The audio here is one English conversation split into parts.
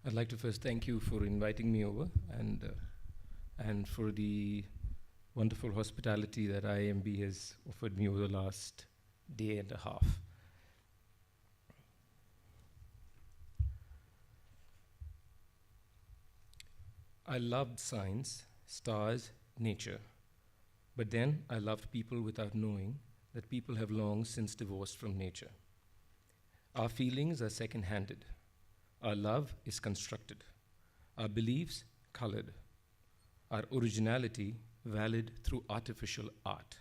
I'd like to first thank you for inviting me over and for the wonderful hospitality that IIMB has offered me over the last day and a half. I loved science, stars, nature, but then I loved people without knowing that people have long since divorced from nature. Our feelings are second-handed. Our love is constructed. Our beliefs colored. Our originality valid through artificial art.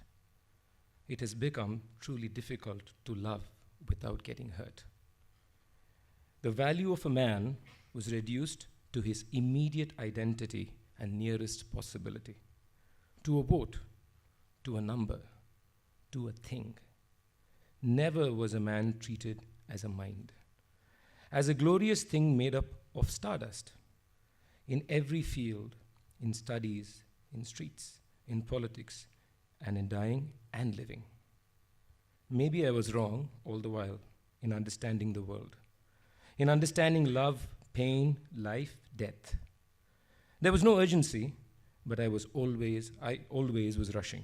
It has become truly difficult to love without getting hurt. The value of a man was reduced to his immediate identity and nearest possibility, to a vote, to a number, to a thing. Never was a man treated as a mind, as a glorious thing made up of stardust. In every field, in studies, in streets, in politics, and in dying and living. Maybe I was wrong all the while in understanding the world, in understanding love, pain, life, death. There was no urgency, but I always was rushing,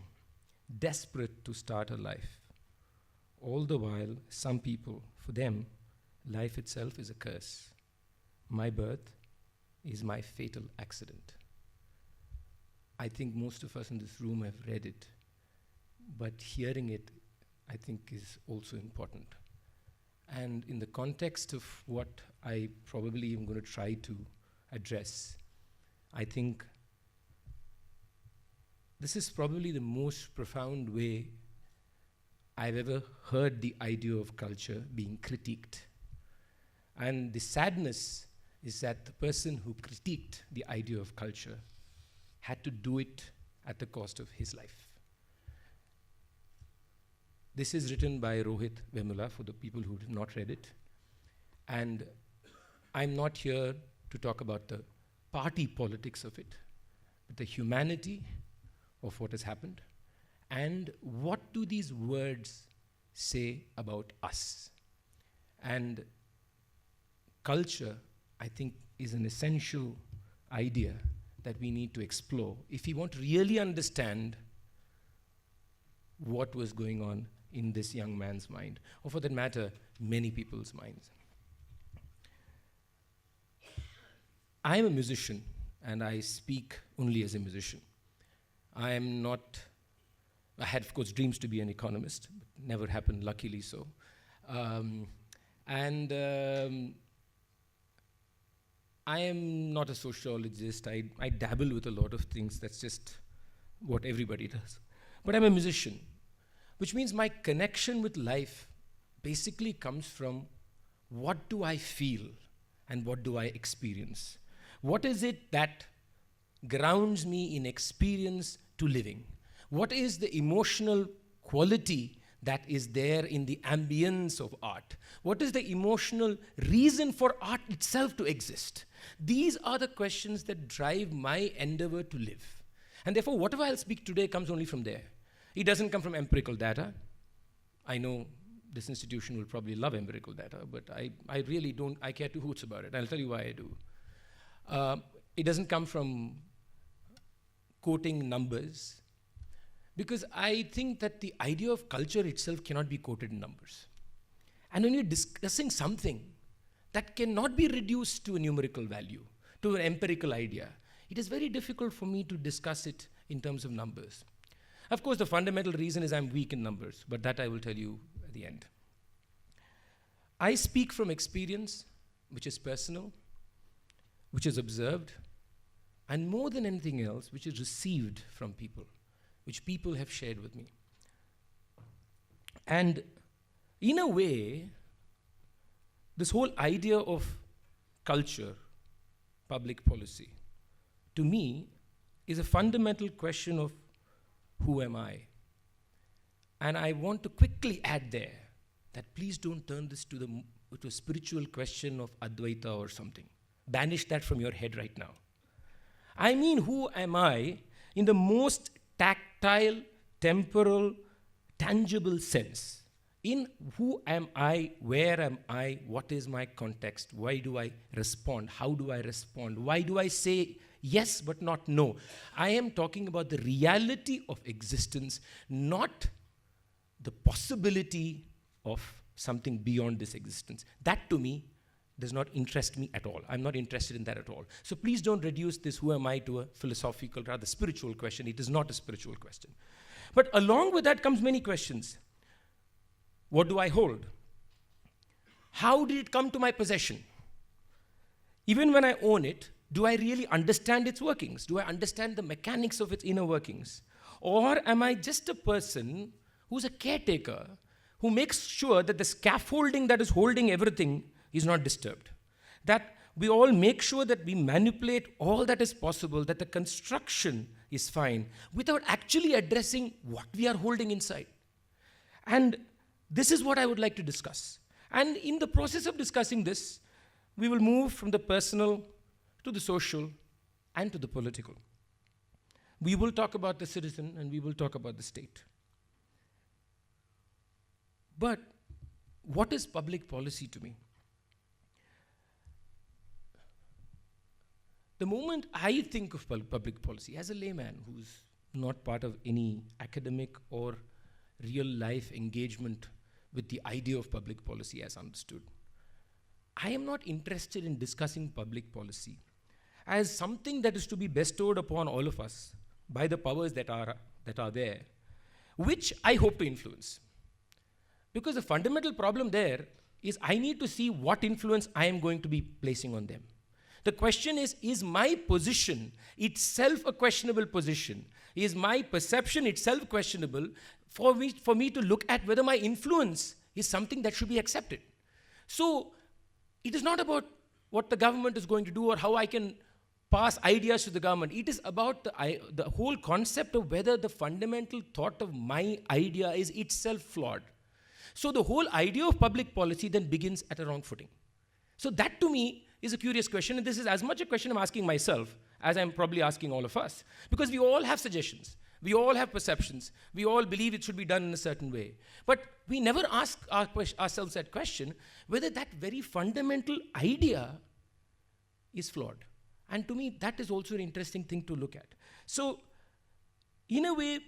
desperate to start a life. All the while, some people, for them, life itself is a curse. My birth is my fatal accident. I think most of us in this room have read it, but hearing it, I think, is also important. And in the context of what I probably am going to try to address, I think this is probably the most profound way I've ever heard the idea of culture being critiqued. And the sadness is that the person who critiqued the idea of culture had to do it at the cost of his life. This is written by Rohit Vemula, for the people who have not read it. And I'm not here to talk about the party politics of it, but the humanity of what has happened. And what do these words say about us? And culture, I think, is an essential idea that we need to explore if we want to really understand what was going on in this young man's mind, or for that matter, many people's minds. I am a musician, and I speak only as a musician. I had, of course, dreams to be an economist, but never happened, luckily so. I am not a sociologist. I dabble with a lot of things. That's just what everybody does. But I'm a musician, which means my connection with life basically comes from what do I feel and what do I experience? What is it that grounds me in experience to living? What is the emotional quality that is there in the ambience of art? What is the emotional reason for art itself to exist? These are the questions that drive my endeavor to live. And therefore, whatever I'll speak today comes only from there. It doesn't come from empirical data. I know this institution will probably love empirical data, but I really don't, I care two hoots about it. I'll tell you why I do. It doesn't come from quoting numbers, because I think that the idea of culture itself cannot be quoted in numbers. And when you're discussing something that cannot be reduced to a numerical value, to an empirical idea, it is very difficult for me to discuss it in terms of numbers. Of course, the fundamental reason is I'm weak in numbers, but that I will tell you at the end. I speak from experience, which is personal, which is observed, and more than anything else, which is received from people, which people have shared with me. And in a way, this whole idea of culture, public policy, to me, is a fundamental question of who am I? And I want to quickly add there that please don't turn this to a spiritual question of Advaita or something. Banish that from your head right now. I mean, who am I in the most tactile, temporal, tangible sense? in who am I, where am I, what is my context, why do I respond, how do I respond, why do I say yes but not no. I am talking about the reality of existence, not the possibility of something beyond this existence. That to me does not interest me at all. I'm not interested in that at all. So please don't reduce this who am I to a philosophical, rather spiritual question. It is not a spiritual question. But along with that comes many questions. What do I hold? How did it come to my possession? Even when I own it, do I really understand its workings? Do I understand the mechanics of its inner workings? Or am I just a person who's a caretaker, who makes sure that the scaffolding that is holding everything is not disturbed? That we all make sure that we manipulate all that is possible, that the construction is fine, without actually addressing what we are holding inside. And this is what I would like to discuss. And in the process of discussing this, we will move from the personal to the social and to the political. We will talk about the citizen and we will talk about the state. But what is public policy to me? The moment I think of public policy, as a layman who's not part of any academic or real life engagement with the idea of public policy as understood, I am not interested in discussing public policy as something that is to be bestowed upon all of us by the powers that are there, which I hope to influence. Because the fundamental problem there is I need to see what influence I am going to be placing on them. The question is my position itself a questionable position? Is my perception itself questionable for me to look at whether my influence is something that should be accepted? So it is not about what the government is going to do or how I can pass ideas to the government. It is about the whole concept of whether the fundamental thought of my idea is itself flawed. So the whole idea of public policy then begins at a wrong footing. So that to me is a curious question, and this is as much a question I'm asking myself as I'm probably asking all of us. Because we all have suggestions, we all have perceptions, we all believe it should be done in a certain way. But we never ask ourselves that question, whether that very fundamental idea is flawed. And to me, that is also an interesting thing to look at. So, in a way,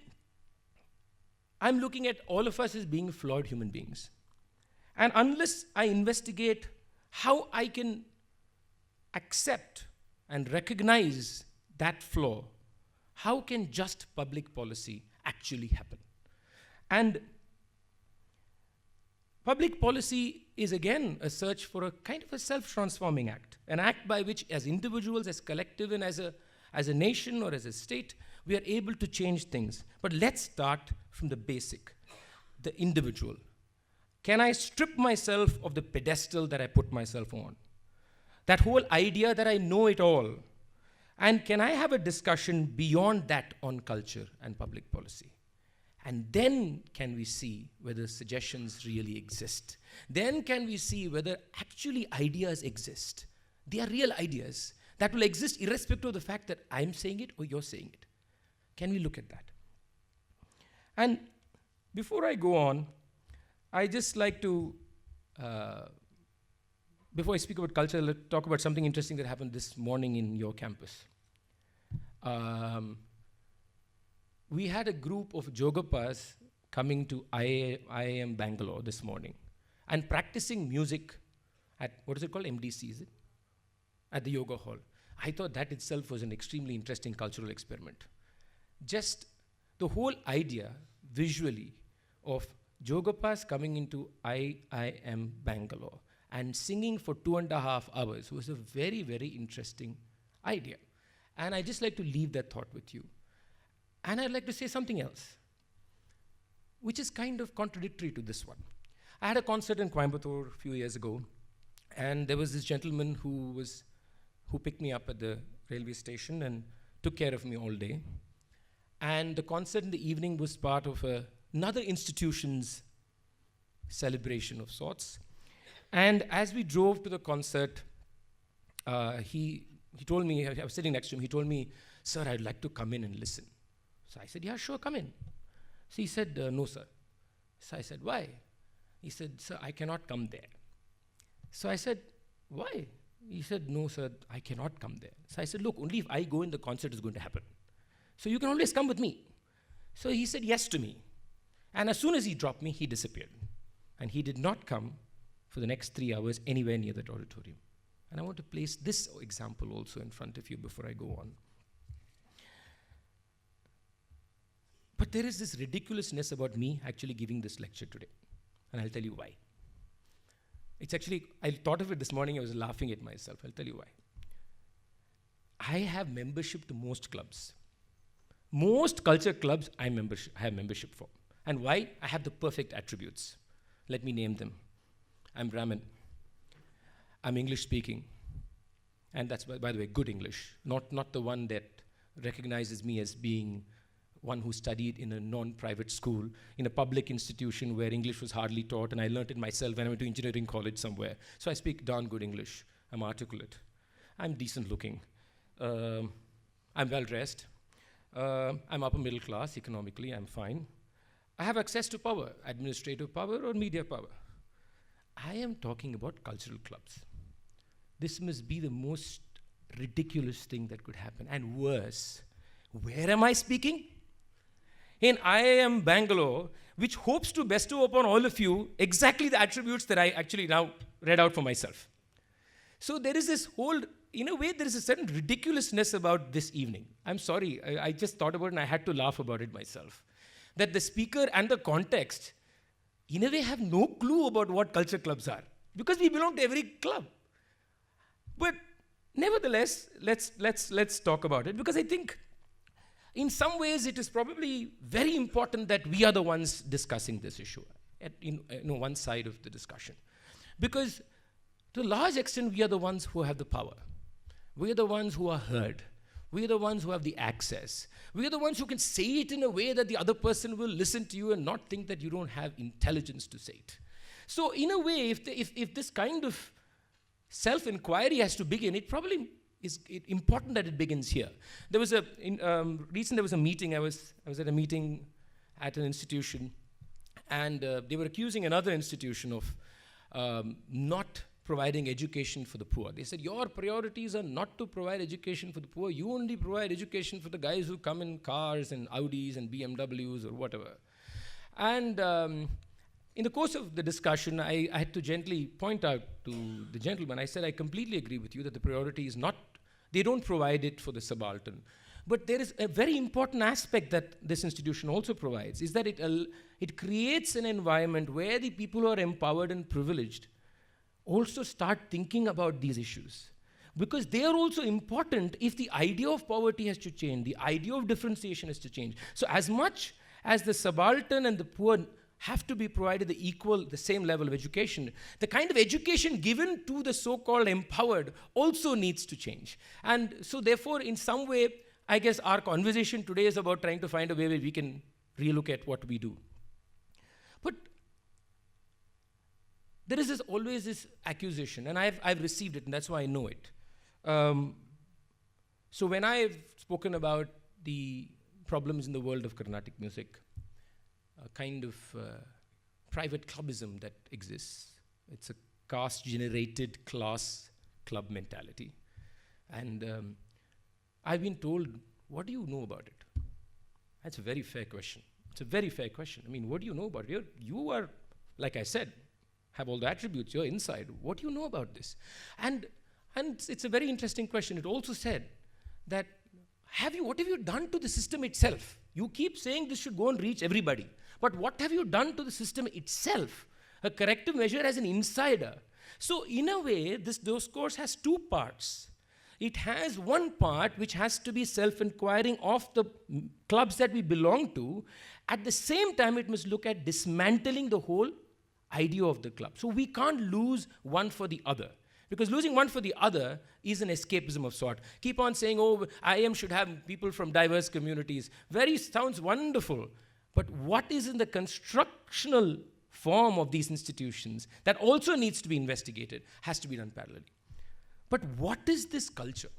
I'm looking at all of us as being flawed human beings. And unless I investigate how I can accept and recognize that flaw, how can just public policy actually happen? And public policy is again a search for a kind of a self-transforming act, an act by which as individuals, as collective, and as a nation or as a state, we are able to change things. But let's start from the basic, the individual. Can I strip myself of the pedestal that I put myself on? That whole idea that I know it all. And can I have a discussion beyond that on culture and public policy? And then can we see whether suggestions really exist. Then can we see whether actually ideas exist. They are real ideas that will exist irrespective of the fact that I'm saying it or you're saying it. Can we look at that? And before I go on, I just like to, before I speak about culture, let's talk about something interesting that happened this morning in your campus. We had a group of Jogapas coming to IIM Bangalore this morning and practicing music at, what is it called, MDC, is it? At the yoga hall. I thought that itself was an extremely interesting cultural experiment. Just the whole idea, visually, of Jogapas coming into IIM Bangalore and singing for 2.5 hours was a very, very interesting idea. And I'd just like to leave that thought with you. And I'd like to say something else, which is kind of contradictory to this one. I had a concert in Coimbatore a few years ago, and there was this gentleman who picked me up at the railway station and took care of me all day. And the concert in the evening was part of another institution's celebration of sorts. And as we drove to the concert, he told me, I was sitting next to him, he told me, "Sir, I'd like to come in and listen." So I said, "Yeah, sure, come in." So he said, "No, sir." So I said, "Why?" He said, sir, I cannot come there. So I said, why? He said, no, sir, I cannot come there. So I said, look, only if I go in, the concert is going to happen. So you can always come with me. So he said yes to me. And as soon as he dropped me, he disappeared. And he did not come for the next 3 hours anywhere near that auditorium. And I want to place this example also in front of you before I go on. But there is this ridiculousness about me actually giving this lecture today. And I'll tell you why. It's actually, I thought of it this morning, I was laughing at myself. I'll tell you why. I have membership to most clubs. Most culture clubs I have membership for. And why? I have the perfect attributes. Let me name them. I'm Brahmin. I'm English speaking. And that's, by the way, good English. Not the one that recognizes me as being one who studied in a non-private school, in a public institution where English was hardly taught, and I learned it myself when I went to engineering college somewhere. So I speak darn good English. I'm articulate. I'm decent looking. I'm well dressed. I'm upper middle class economically, I'm fine. I have access to power, administrative power or media power. I am talking about cultural clubs. This must be the most ridiculous thing that could happen. And worse, where am I speaking? In IIM Bangalore, which hopes to bestow upon all of you exactly the attributes that I actually now read out for myself. So there is this whole, in a way, there is a certain ridiculousness about this evening. I'm sorry, I just thought about it and I had to laugh about it myself. That the speaker and the context, in a way, have no clue about what culture clubs are. Because we belong to every club. But nevertheless, let's talk about it. Because I think, in some ways, it is probably very important that we are the ones discussing this issue at one side of the discussion. Because to a large extent, we are the ones who have the power. We are the ones who are heard. We are the ones who have the access. We are the ones who can say it in a way that the other person will listen to you and not think that you don't have intelligence to say it. So in a way, if this kind of self-inquiry has to begin, it probably is important that it begins here. There was recently there was a meeting, I was at a meeting at an institution, and they were accusing another institution of not providing education for the poor. They said, your priorities are not to provide education for the poor, you only provide education for the guys who come in cars and Audis and BMWs or whatever. And in the course of the discussion, I had to gently point out to the gentleman, I said, I completely agree with you that the priority is not, they don't provide it for the subaltern. But there is a very important aspect that this institution also provides, is that it creates an environment where the people who are empowered and privileged also start thinking about these issues. Because they are also important if the idea of poverty has to change, the idea of differentiation has to change. So as much as the subaltern and the poor have to be provided the same level of education, the kind of education given to the so-called empowered also needs to change. And so therefore, in some way, I guess our conversation today is about trying to find a way where we can relook at what we do. But there is always this accusation, and I've received it, and that's why I know it. So when I've spoken about the problems in the world of Karnatic music, a kind of private clubism that exists. It's a caste-generated class club mentality. And I've been told, what do you know about it? That's a very fair question. It's a very fair question. I mean, what do you know about it? You are, like I said, have all the attributes, you're inside. What do you know about this? And it's a very interesting question. It also said that, what have you done to the system itself? You keep saying this should go and reach everybody. But what have you done to the system itself? A corrective measure as an insider. So in a way, this discourse has two parts. It has one part which has to be self-inquiring of the clubs that we belong to. At the same time, it must look at dismantling the whole idea of the club. So we can't lose one for the other. Because losing one for the other is an escapism of sort. Keep on saying, oh, IIM should have people from diverse communities. Sounds wonderful. But what is in the constructional form of these institutions that also needs to be investigated, has to be done parallelly. But what is this culture?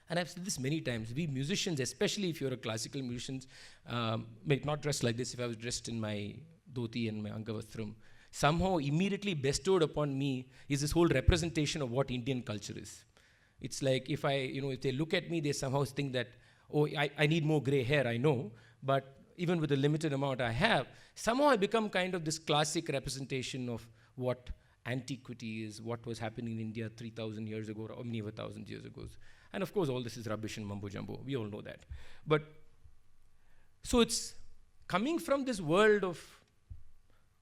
And I've said this many times. We musicians, especially if you're a classical musician, not dressed like this, if I was dressed in my dhoti and my angavatram, somehow immediately bestowed upon me is this whole representation of what Indian culture is. It's like if they look at me, they somehow think that, oh, I need more gray hair, I know, but even with the limited amount I have, somehow I become kind of this classic representation of what antiquity is, what was happening in India 3,000 years ago, or many of 1,000 years ago. And of course, all this is rubbish and mumbo jumbo. We all know that. But so it's coming from this world of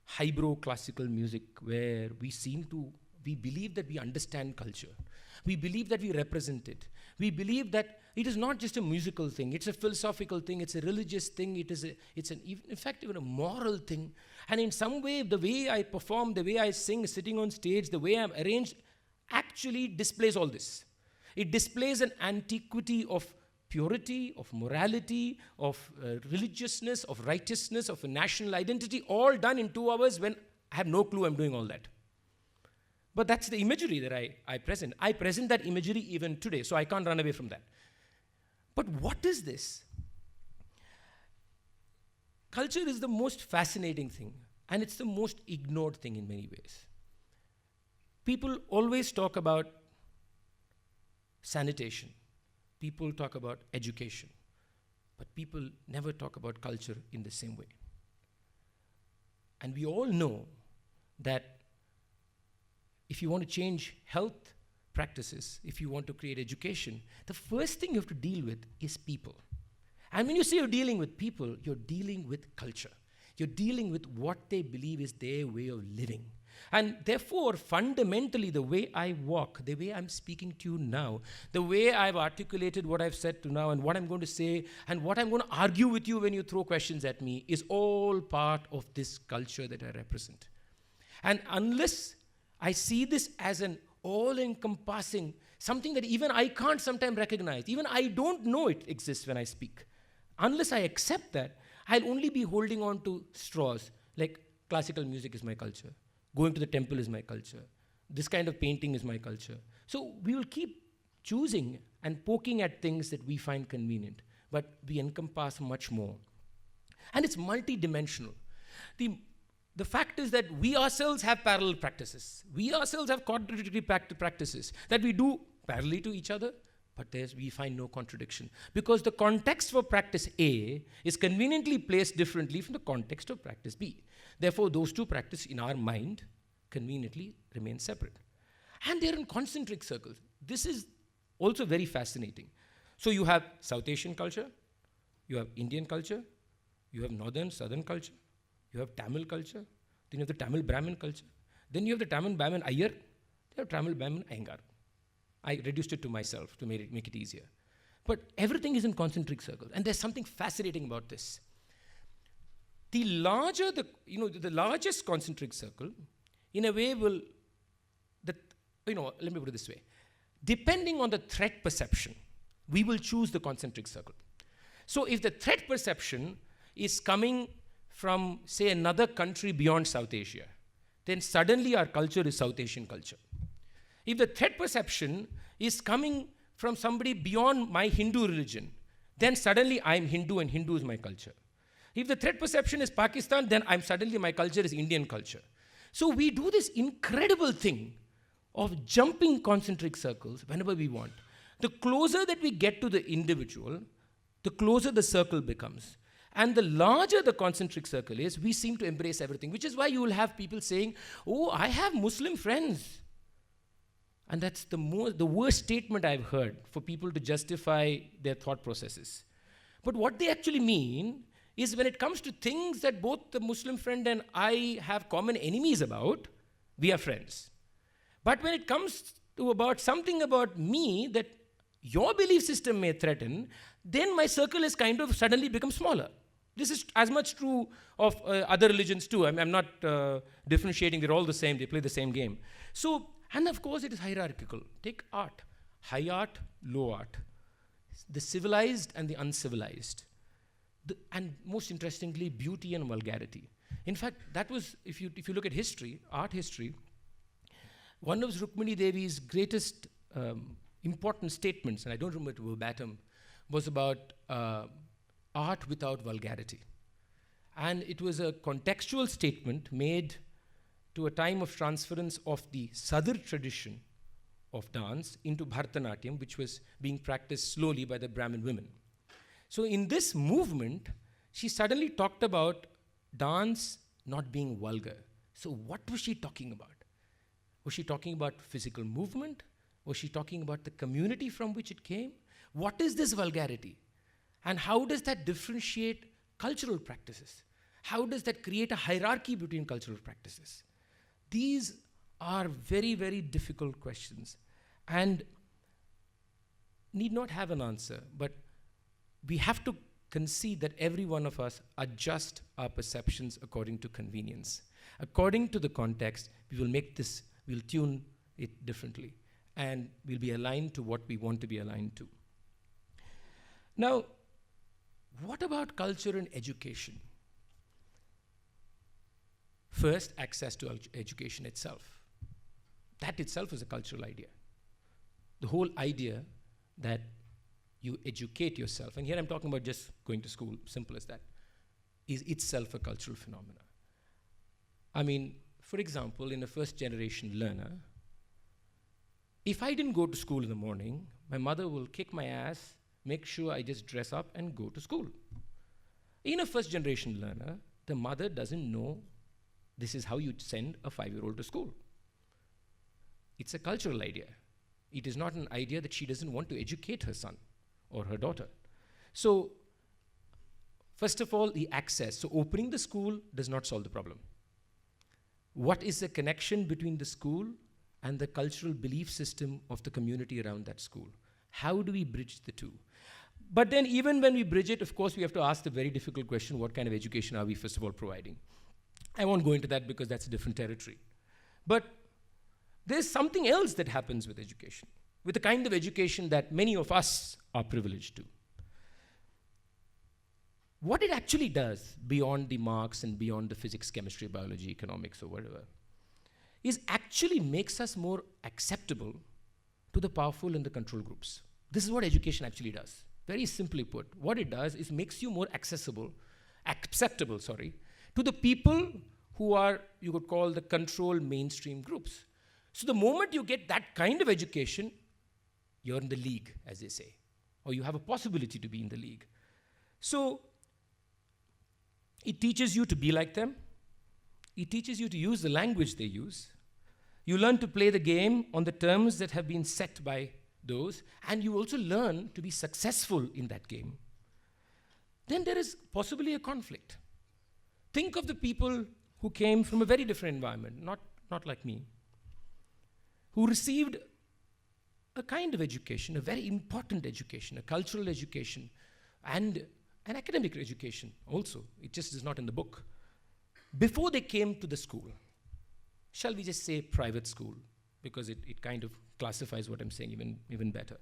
highbrow classical music where we believe that we understand culture. We believe that we represent it. We believe that it is not just a musical thing, it's a philosophical thing, it's a religious thing, in fact, even a moral thing. And in some way, the way I perform, the way I sing, sitting on stage, the way I'm arranged, actually displays all this. It displays an antiquity of purity, of morality, of religiousness, of righteousness, of a national identity, all done in 2 hours when I have no clue I'm doing all that. But that's the imagery that I present. I present that imagery even today, so I can't run away from that. But what is this? Culture is the most fascinating thing, and it's the most ignored thing in many ways. People always talk about sanitation. People talk about education. But people never talk about culture in the same way. And we all know that if you want to change health practices, if you want to create education, the first thing you have to deal with is people. And when you say you're dealing with people, you're dealing with culture. You're dealing with what they believe is their way of living. And therefore, fundamentally, the way I walk, the way I'm speaking to you now, the way I've articulated what I've said to now and what I'm going to say and what I'm going to argue with you when you throw questions at me is all part of this culture that I represent. And unless I see this as an all-encompassing, something that even I can't sometimes recognize, even I don't know it exists when I speak. Unless I accept that, I'll only be holding on to straws, like classical music is my culture, going to the temple is my culture, this kind of painting is my culture. So we will keep choosing and poking at things that we find convenient, but we encompass much more. And it's multidimensional. The fact is that we ourselves have parallel practices. We ourselves have contradictory practices that we do parallelly to each other, but we find no contradiction. Because the context for practice A is conveniently placed differently from the context of practice B. Therefore, those two practices in our mind conveniently remain separate. And they're in concentric circles. This is also very fascinating. So you have South Asian culture, you have Indian culture, you have Northern, Southern culture, you have Tamil culture, then you have the Tamil Brahmin culture, then you have the Tamil Brahmin Iyer, you have Tamil Brahmin Iyengar. I reduced it to myself to make it easier. But everything is in concentric circles, and there's something fascinating about this. The largest concentric circle, in a way let me put it this way. Depending on the threat perception, we will choose the concentric circle. So if the threat perception is coming from, say, another country beyond South Asia, then suddenly our culture is South Asian culture. If the threat perception is coming from somebody beyond my Hindu religion, then suddenly I'm Hindu and Hindu is my culture. If the threat perception is Pakistan, then my culture is Indian culture. So we do this incredible thing of jumping concentric circles whenever we want. The closer that we get to the individual, the closer the circle becomes. And the larger the concentric circle is, we seem to embrace everything, which is why you will have people saying, oh, I have Muslim friends. And that's the worst statement I've heard for people to justify their thought processes. But what they actually mean is when it comes to things that both the Muslim friend and I have common enemies about, we are friends. But when it comes to about something about me that your belief system may threaten, then my circle has kind of suddenly become smaller. This is as much true of other religions too. I'm not differentiating, they're all the same, they play the same game. So, and of course it is hierarchical. Take art, high art, low art, the civilized and the uncivilized. And most interestingly, beauty and vulgarity. In fact, that was, if you look at history, art history, one of Rukmini Devi's greatest important statements, and I don't remember it verbatim, was about art without vulgarity. And it was a contextual statement made to a time of transference of the southern tradition of dance into Bharatanatyam, which was being practiced slowly by the Brahmin women. So in this movement, she suddenly talked about dance not being vulgar. So what was she talking about? Was she talking about physical movement? Was she talking about the community from which it came? What is this vulgarity? And how does that differentiate cultural practices? How does that create a hierarchy between cultural practices? These are very, very difficult questions and need not have an answer, but we have to concede that every one of us adjust our perceptions according to convenience. According to the context, we'll tune it differently, and we'll be aligned to what we want to be aligned to. Now, what about culture and education? First, access to education itself. That itself is a cultural idea. The whole idea that you educate yourself, and here I'm talking about just going to school, simple as that, is itself a cultural phenomena. I mean, for example, in a first-generation learner, if I didn't go to school in the morning, my mother will kick my ass, make sure I just dress up and go to school. In a first-generation learner, the mother doesn't know this is how you send a 5-year-old to school. It's a cultural idea. It is not an idea that she doesn't want to educate her son or her daughter. So, first of all, the access. So opening the school does not solve the problem. What is the connection between the school and the cultural belief system of the community around that school? How do we bridge the two? But then even when we bridge it, of course, we have to ask the very difficult question, what kind of education are we, first of all, providing? I won't go into that because that's a different territory. But there's something else that happens with education, with the kind of education that many of us are privileged to. What it actually does, beyond the marks and beyond the physics, chemistry, biology, economics, or whatever, is actually makes us more acceptable to the powerful and the control groups. This is what education actually does. Very simply put, what it does is makes you more acceptable, to the people who are, you could call the control mainstream groups. So the moment you get that kind of education, you're in the league, as they say, or you have a possibility to be in the league. So it teaches you to be like them. It teaches you to use the language they use. You learn to play the game on the terms that have been set by those, and you also learn to be successful in that game. Then there is possibly a conflict. Think of the people who came from a very different environment, not like me, who received a kind of education, a very important education, a cultural education, and an academic education also. It just is not in the book. Before they came to the school, shall we just say private school, because it kind of classifies what I'm saying even better.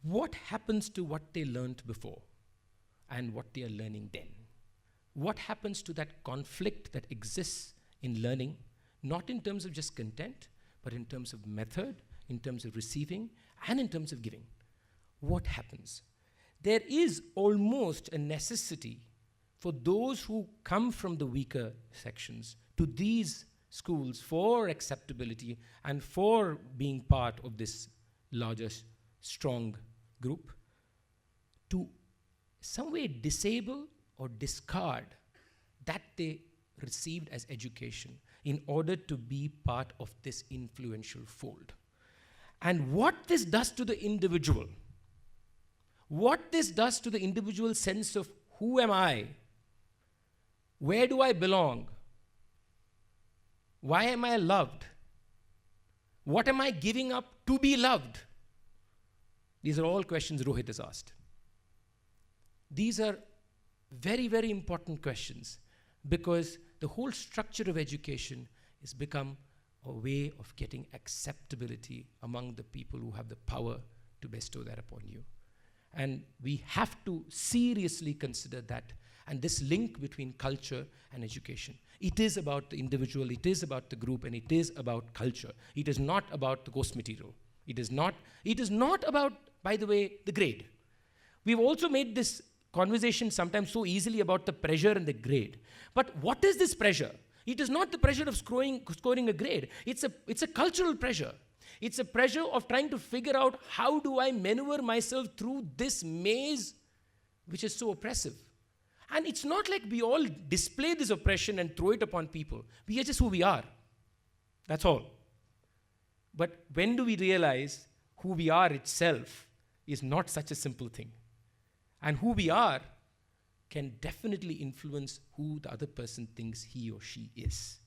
What happens to what they learned before and what they are learning then? What happens to that conflict that exists in learning, not in terms of just content, but in terms of method, in terms of receiving, and in terms of giving? What happens? There is almost a necessity for those who come from the weaker sections to these schools for acceptability and for being part of this larger, strong group, to some way disable or discard that they received as education in order to be part of this influential fold. And what this does to the individual, what this does to the individual sense of who am I, where do I belong, why am I loved, what am I giving up to be loved? These are all questions Rohit has asked. These are very, very important questions because the whole structure of education has become a way of getting acceptability among the people who have the power to bestow that upon you. And we have to seriously consider that and this link between culture and education. It is about the individual, it is about the group, and it is about culture. It is not about the course material. It is not about, by the way, the grade. We've also made this conversation sometimes so easily about the pressure and the grade. But what is this pressure? It is not the pressure of scoring a grade. It's a cultural pressure. It's a pressure of trying to figure out how do I maneuver myself through this maze which is so oppressive. And it's not like we all display this oppression and throw it upon people. We are just who we are. That's all. But when do we realize who we are itself is not such a simple thing? And who we are can definitely influence who the other person thinks he or she is.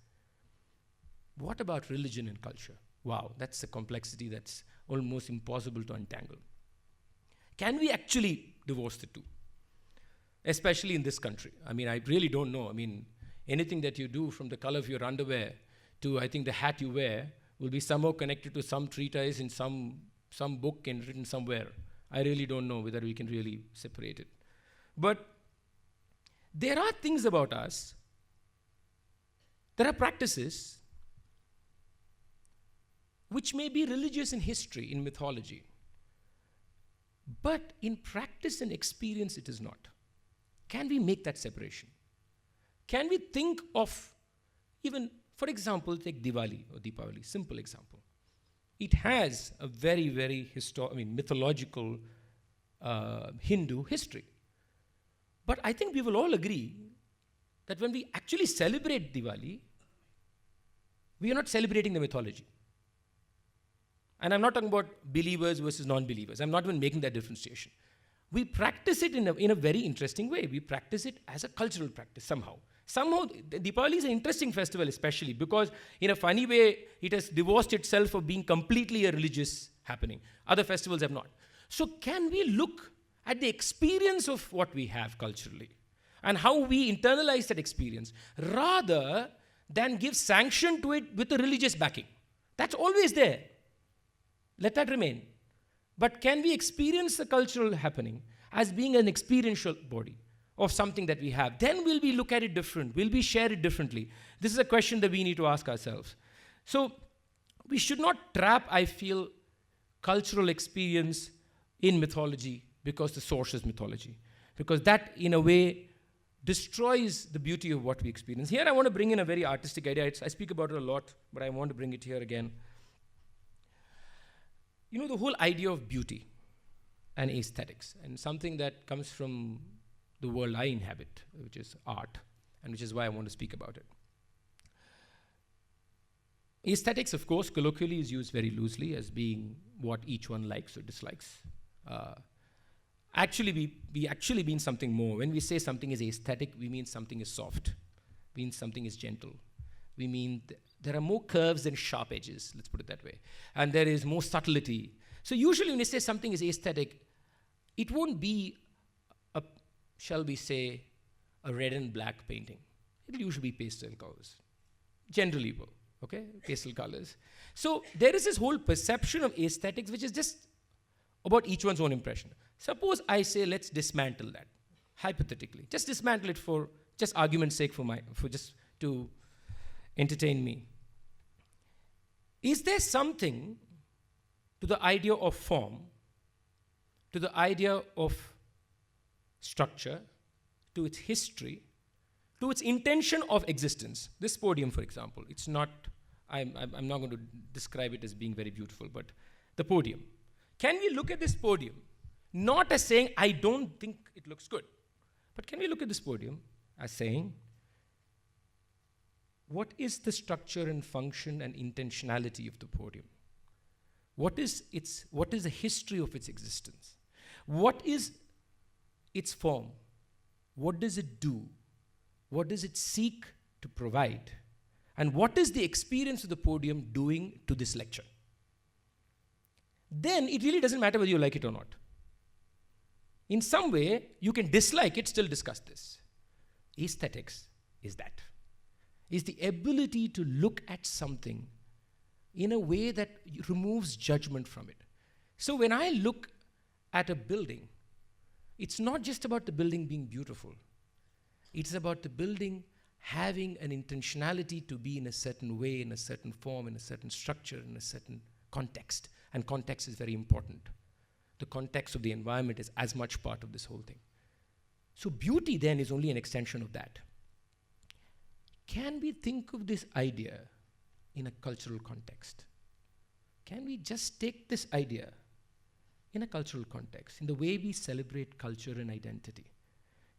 What about religion and culture? Wow, that's a complexity that's almost impossible to untangle. Can we actually divorce the two? Especially in this country. I mean, I really don't know. I mean, anything that you do, from the color of your underwear to, I think, the hat you wear, will be somehow connected to some treatise in some book and written somewhere. I really don't know whether we can really separate it. But there are things about us, there are practices which may be religious in history, in mythology. But in practice and experience, it is not. Can we make that separation? Can we think of even, for example, take Diwali or Deepavali, simple example. It has a very, very mythological Hindu history. But I think we will all agree that when we actually celebrate Diwali, we are not celebrating the mythology. And I'm not talking about believers versus non-believers. I'm not even making that differentiation. We practice it in a very interesting way. We practice it as a cultural practice somehow. Somehow, Deepavali is an interesting festival, especially because in a funny way, it has divorced itself from being completely a religious happening. Other festivals have not. So can we look at the experience of what we have culturally and how we internalize that experience rather than give sanction to it with a religious backing? That's always there. Let that remain. But can we experience the cultural happening as being an experiential body of something that we have? Then will we look at it different? Will we share it differently? This is a question that we need to ask ourselves. So we should not trap, I feel, cultural experience in mythology because the source is mythology. Because that, in a way, destroys the beauty of what we experience. Here I want to bring in a very artistic idea. I speak about it a lot, but I want to bring it here again. You know, the whole idea of beauty and aesthetics, and something that comes from the world I inhabit, which is art, and which is why I want to speak about it. Aesthetics, of course, colloquially is used very loosely as being what each one likes or dislikes. Actually, we actually mean something more. When we say something is aesthetic, we mean something is soft, we mean something is gentle. We mean there are more curves than sharp edges, let's put it that way. And there is more subtlety. So usually when you say something is aesthetic, it won't be shall we say, a red and black painting. It will usually be pastel colors. Generally will, okay? Pastel colors. So there is this whole perception of aesthetics which is just about each one's own impression. Suppose I say, let's dismantle that, hypothetically. Just dismantle it for just argument's sake, for just to entertain me. Is there something to the idea of form, to the idea of structure, to its history, to its intention of existence? This podium, for example, it's not, I'm not going to describe it as being very beautiful, but the podium. Can we look at this podium, not as saying, I don't think it looks good, but can we look at this podium as saying, what is the structure and function and intentionality of the podium? What is the history of its existence? What is its form? What does it do? What does it seek to provide? And what is the experience of the podium doing to this lecture? Then it really doesn't matter whether you like it or not. In some way, you can dislike it, still discuss this. Aesthetics is that. Is the ability to look at something in a way that removes judgment from it. So when I look at a building, it's not just about the building being beautiful. It's about the building having an intentionality to be in a certain way, in a certain form, in a certain structure, in a certain context. And context is very important. The context of the environment is as much part of this whole thing. So beauty then is only an extension of that. can we think of this idea in a cultural context? Can we just take this idea in a cultural context, in the way we celebrate culture and identity?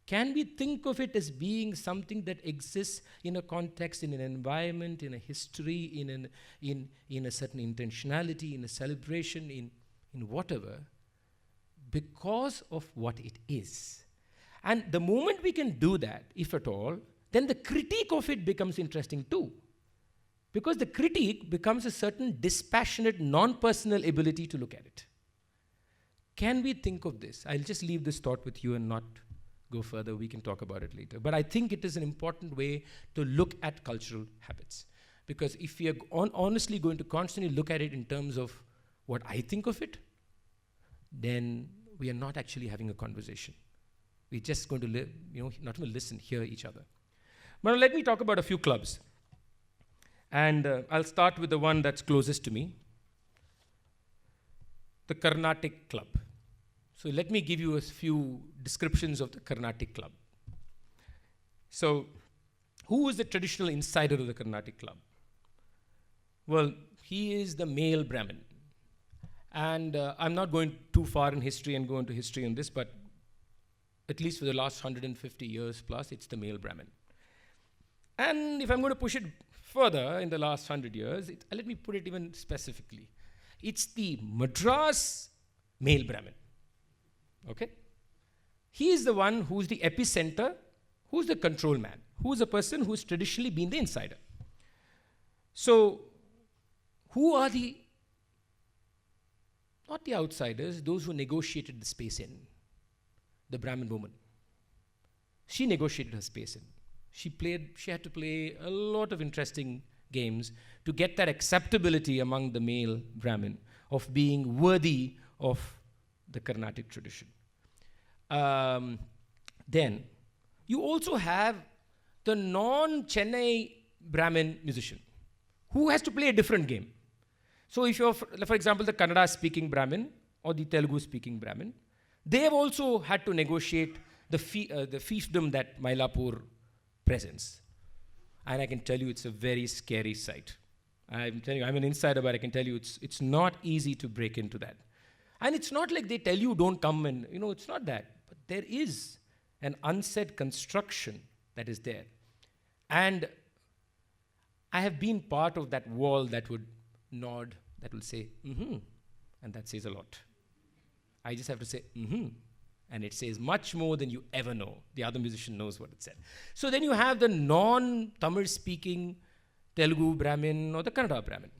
Can we think of it as being something that exists in a context, in an environment, in a history, in a certain intentionality, in a celebration, in whatever, because of what it is? And the moment we can do that, if at all, then the critique of it becomes interesting too. Because the critique becomes a certain dispassionate, non-personal ability to look at it. Can we think of this? I'll just leave this thought with you and not go further. We can talk about it later. But I think it is an important way to look at cultural habits. Because if we are honestly going to constantly look at it in terms of what I think of it, then we are not actually having a conversation. We're just going to not going to listen, hear each other. But let me talk about a few clubs. And I'll start with the one that's closest to me, the Karnatic Club. So let me give you a few descriptions of the Karnatic Club. So who is the traditional insider of the Karnatic Club? Well, he is the male Brahmin. And I'm not going too far in history and go into history on this, but at least for the last 150 years plus, it's the male Brahmin. And if I'm going to push it further in the last 100 years, let me put it even specifically. It's the Madras male Brahmin. Okay? He is the one who's the epicenter, who's the control man, who's the person who's traditionally been the insider. So, who are not the outsiders, those who negotiated the space in? The Brahmin woman. She negotiated her space in. She had to play a lot of interesting games to get that acceptability among the male Brahmin of being worthy of the Karnatic tradition. Then, you also have the non-Chennai Brahmin musician who has to play a different game. So if you're, for example, the Kannada-speaking Brahmin or the Telugu-speaking Brahmin, they have also had to negotiate the fiefdom that Mylapore presents. And I can tell you it's a very scary sight. I'm telling you, I'm an insider, but I can tell you it's not easy to break into that. And it's not like they tell you don't come and, it's not that. But there is an unsaid construction that is there. And I have been part of that wall that would nod, that will say, mm-hmm. And that says a lot. I just have to say, mm-hmm. And it says much more than you ever know. The other musician knows what it said. So then you have the non-Tamil speaking Telugu Brahmin or the Kannada Brahmin.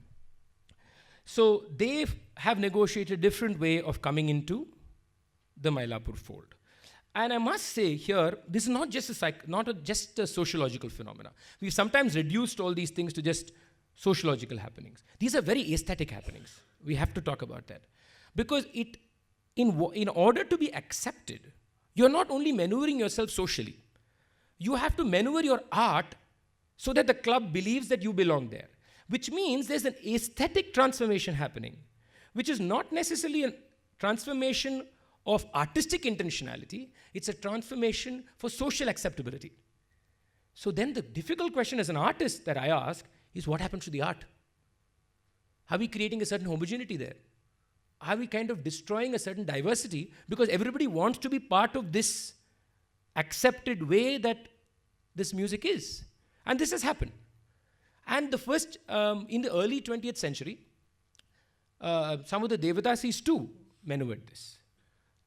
So they have negotiated a different way of coming into the Mylapore fold. And I must say here, this is not just a sociological phenomena. We've sometimes reduced all these things to just sociological happenings. These are very aesthetic happenings. We have to talk about that. Because in order to be accepted, you're not only maneuvering yourself socially, you have to maneuver your art so that the club believes that you belong there. Which means there's an aesthetic transformation happening, which is not necessarily a transformation of artistic intentionality, it's a transformation for social acceptability. So then the difficult question as an artist that I ask is, what happens to the art? Are we creating a certain homogeneity there? Are we kind of destroying a certain diversity because everybody wants to be part of this accepted way that this music is? And this has happened. And the first, in the early 20th century, some of the Devadasis too maneuvered this.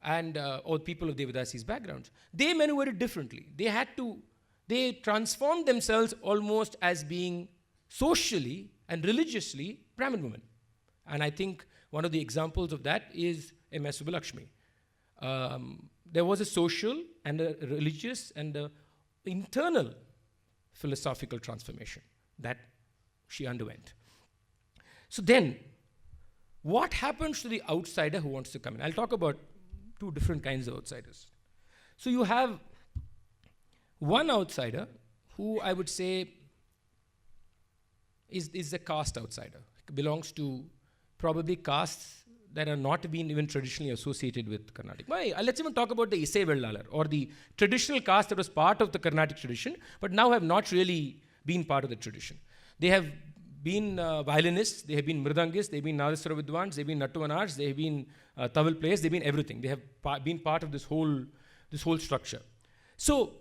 And, or people of Devadasis backgrounds. They maneuvered it differently. They transformed themselves almost as being socially and religiously Brahmin women. And I think one of the examples of that is M.S. Subbulakshmi. There was a social and a religious and an internal philosophical transformation that she underwent. So then, what happens to the outsider who wants to come in? I'll talk about two different kinds of outsiders. So you have one outsider who I would say is a caste outsider, belongs to probably castes that are not being even traditionally associated with Carnatic. Let's even talk about the Isai Vellalar, or the traditional caste that was part of the Carnatic tradition, but now have not really been part of the tradition. They have been violinists, they have been mridangists, they have been nadaswara vidwans, they have been nattuvanars, they have been tawil players, they have been everything. They have been part of this whole structure. So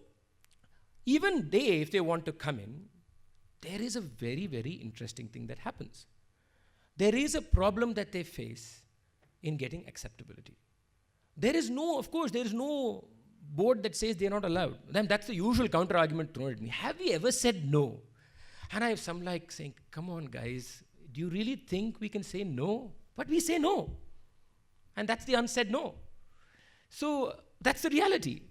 even they, if they want to come in, there is a very, very interesting thing that happens. There is a problem that they face in getting acceptability. There is no board that says they are not allowed. Then that's the usual counter argument thrown at me. Have we ever said no? And I have some like saying, come on guys, do you really think we can say no? But we say no. And that's the unsaid no. So that's the reality.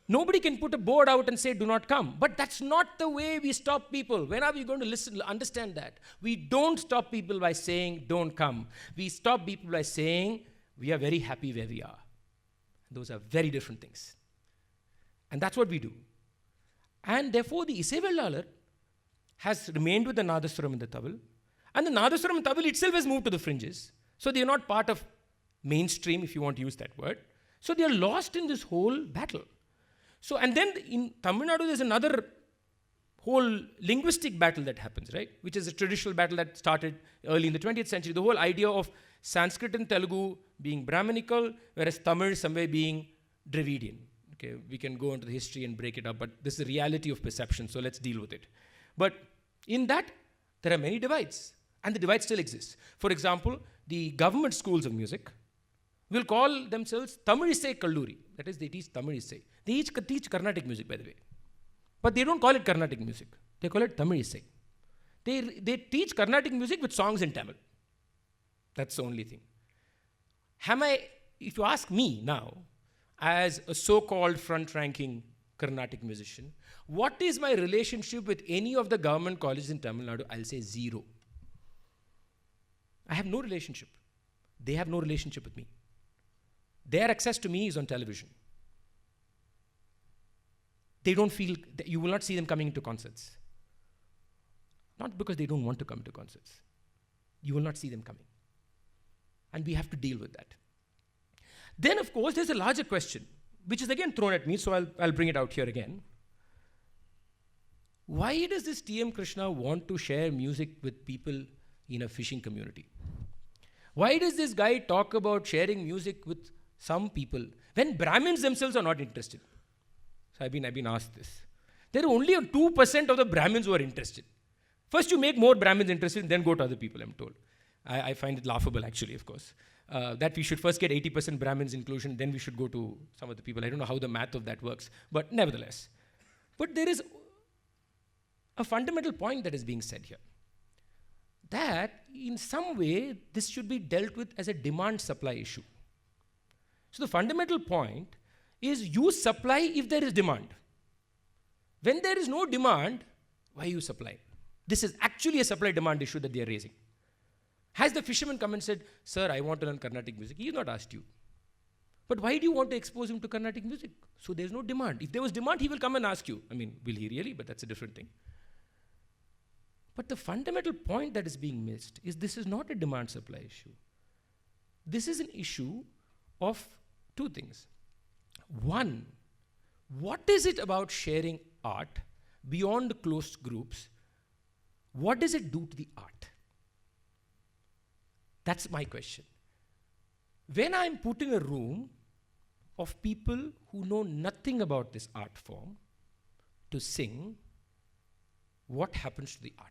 Nobody can put a board out and say do not come. But that's not the way we stop people. When are we going to understand that? We don't stop people by saying don't come. We stop people by saying we are very happy where we are. Those are very different things. And that's what we do. And therefore the Isaivellalar has remained with the Nadaswaram and the Tawil. And the Nadaswaram and Tawil itself has moved to the fringes. So they are not part of mainstream, if you want to use that word. So they are lost in this whole battle. So, and then in Tamil Nadu, there's another whole linguistic battle that happens, right? Which is a traditional battle that started early in the 20th century. The whole idea of Sanskrit and Telugu being Brahminical, whereas Tamil somewhere being Dravidian. Okay, we can go into the history and break it up, but this is the reality of perception, so let's deal with it. But in that, there are many divides, and the divides still exist. For example, the government schools of music will call themselves Tamil Isai Kalluri. That is, they teach Tamil Isai. They each teach Karnatic music, by the way. But they don't call it Karnatic music. They call it Tamil Isai. They teach Karnatic music with songs in Tamil. That's the only thing. If you ask me now, as a so-called front-ranking Karnatic musician, what is my relationship with any of the government colleges in Tamil Nadu? I'll say zero. I have no relationship. They have no relationship with me. Their access to me is on television. They don't feel, you will not see them coming into concerts. Not because they don't want to come to concerts. You will not see them coming. And we have to deal with that. Then, of course, there's a larger question, which is again thrown at me, so I'll bring it out here again. Why does this T M Krishna want to share music with people in a fishing community? Why does this guy talk about sharing music with some people when Brahmins themselves are not interested? So I've been asked this. There are only 2% of the Brahmins who are interested. First you make more Brahmins interested, then go to other people, I'm told. I find it laughable, actually, of course. That we should first get 80% Brahmins inclusion, then we should go to some of the people. I don't know how the math of that works, but nevertheless. But there is a fundamental point that is being said here. That in some way, this should be dealt with as a demand-supply issue. So the fundamental point is you supply if there is demand. When there is no demand, why you supply? This is actually a supply-demand issue that they are raising. Has the fisherman come and said, sir, I want to learn Carnatic music? He has not asked you. But why do you want to expose him to Carnatic music? So there's no demand. If there was demand, he will come and ask you. I mean, will he really? But that's a different thing. But the fundamental point that is being missed is this is not a demand-supply issue. This is an issue of two things. One, what is it about sharing art beyond closed groups? What does it do to the art? That's my question. When I'm put in a room of people who know nothing about this art form to sing, what happens to the art?